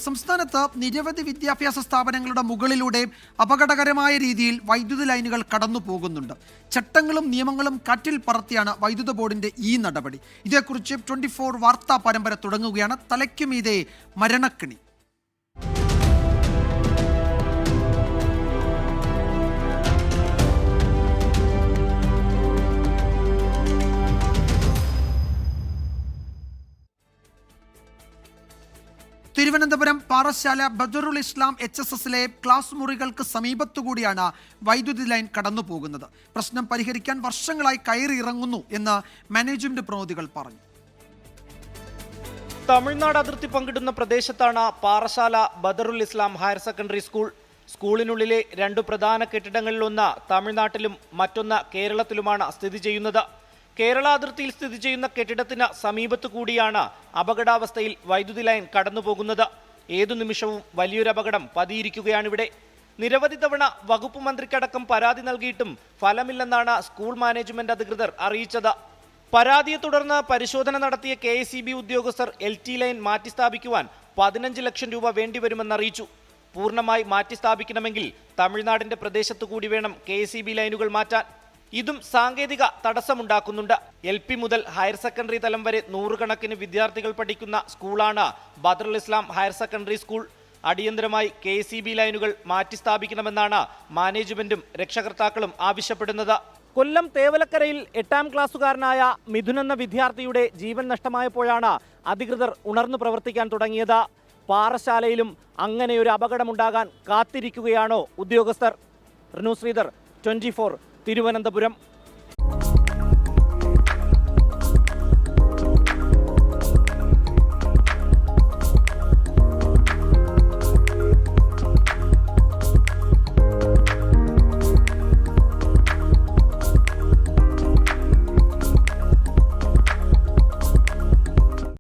സംസ്ഥാനത്ത് നിരവധി വിദ്യാഭ്യാസ സ്ഥാപനങ്ങളുടെ മുകളിലൂടെ അപകടകരമായ രീതിയിൽ വൈദ്യുതി ലൈനുകൾ കടന്നു പോകുന്നുണ്ട്. ചട്ടങ്ങളും നിയമങ്ങളും കാറ്റിൽ പറത്തിയാണ് വൈദ്യുത ബോർഡിന്റെ ഈ നടപടി. ഇതേക്കുറിച്ച് 24 വാർത്താ പരമ്പര തുടങ്ങുകയാണ്. തലയ്ക്കുമീതെ മരണക്കിണി. തിരുവനന്തപുരം പാറശാല ബദറുൽ ഇസ്ലാം HSSലെ ക്ലാസ് മുറികൾക്ക് സമീപത്തുകൂടിയാണ് വൈദ്യുതി ലൈൻ കടന്നു പോകുന്നത്. പ്രശ്നം പരിഹരിക്കാൻ വർഷങ്ങളായി കയറി ഇറങ്ങുന്നു എന്ന് മാനേജ്മെന്റ് പ്രതിനിധികൾ പറഞ്ഞു. തമിഴ്നാട് അതിർത്തി പങ്കിടുന്ന പ്രദേശത്താണ് പാറശാല ബദറുൽ ഇസ്ലാം ഹയർ സെക്കൻഡറി സ്കൂൾ. സ്കൂളിനുള്ളിലെ രണ്ടു പ്രധാന കെട്ടിടങ്ങളിലൊന്ന് തമിഴ്നാട്ടിലും മറ്റൊന്ന് കേരളത്തിലുമാണ് സ്ഥിതി ചെയ്യുന്നത്. കേരള അതിർത്തിയിൽ സ്ഥിതി ചെയ്യുന്ന കെട്ടിടത്തിന് സമീപത്തു കൂടിയാണ് അപകടാവസ്ഥയിൽ വൈദ്യുതി ലൈൻ കടന്നുപോകുന്നത്. ഏതു നിമിഷവും വലിയൊരു അപകടം പതിയിരിക്കുകയാണിവിടെ. നിരവധി തവണ വകുപ്പ് മന്ത്രിക്കടക്കം പരാതി നൽകിയിട്ടും ഫലമില്ലെന്നാണ് സ്കൂൾ മാനേജ്മെന്റ് അധികൃതർ അറിയിച്ചത്. പരാതിയെ തുടർന്ന് പരിശോധന നടത്തിയ KSEB ഉദ്യോഗസ്ഥർ LT ലൈൻ മാറ്റിസ്ഥാപിക്കുവാൻ 15 ലക്ഷം രൂപ വേണ്ടിവരുമെന്നറിയിച്ചു. പൂർണ്ണമായി മാറ്റിസ്ഥാപിക്കണമെങ്കിൽ തമിഴ്നാടിന്റെ പ്രദേശത്തു കൂടി വേണം KSEB ലൈനുകൾ മാറ്റാൻ. ഇതും സാങ്കേതിക തടസ്സമുണ്ടാക്കുന്നുണ്ട്. LP മുതൽ ഹയർ സെക്കൻഡറി തലം വരെ നൂറുകണക്കിന് വിദ്യാർത്ഥികൾ പഠിക്കുന്ന സ്കൂളാണ് ബദറുൽ ഇസ്ലാം ഹയർ സെക്കൻഡറി സ്കൂൾ. അടിയന്തരമായി KSEB ലൈനുകൾ മാറ്റിസ്ഥാപിക്കണമെന്നാണ് മാനേജ്മെന്റും രക്ഷകർത്താക്കളും ആവശ്യപ്പെടുന്നത്. കൊല്ലം തേവലക്കരയിൽ 8ാം ക്ലാസ്സുകാരനായ മിഥുൻ എന്ന വിദ്യാർത്ഥിയുടെ ജീവൻ നഷ്ടമായപ്പോഴാണ് അധികൃതർ ഉണർന്നു പ്രവർത്തിക്കാൻ തുടങ്ങിയത്. പാറശാലയിലും അങ്ങനെയൊരു അപകടമുണ്ടാകാൻ കാത്തിരിക്കുകയാണോ ഉദ്യോഗസ്ഥർ? റിനു ശ്രീധർ, 24 തിരുവനന്തപുരം.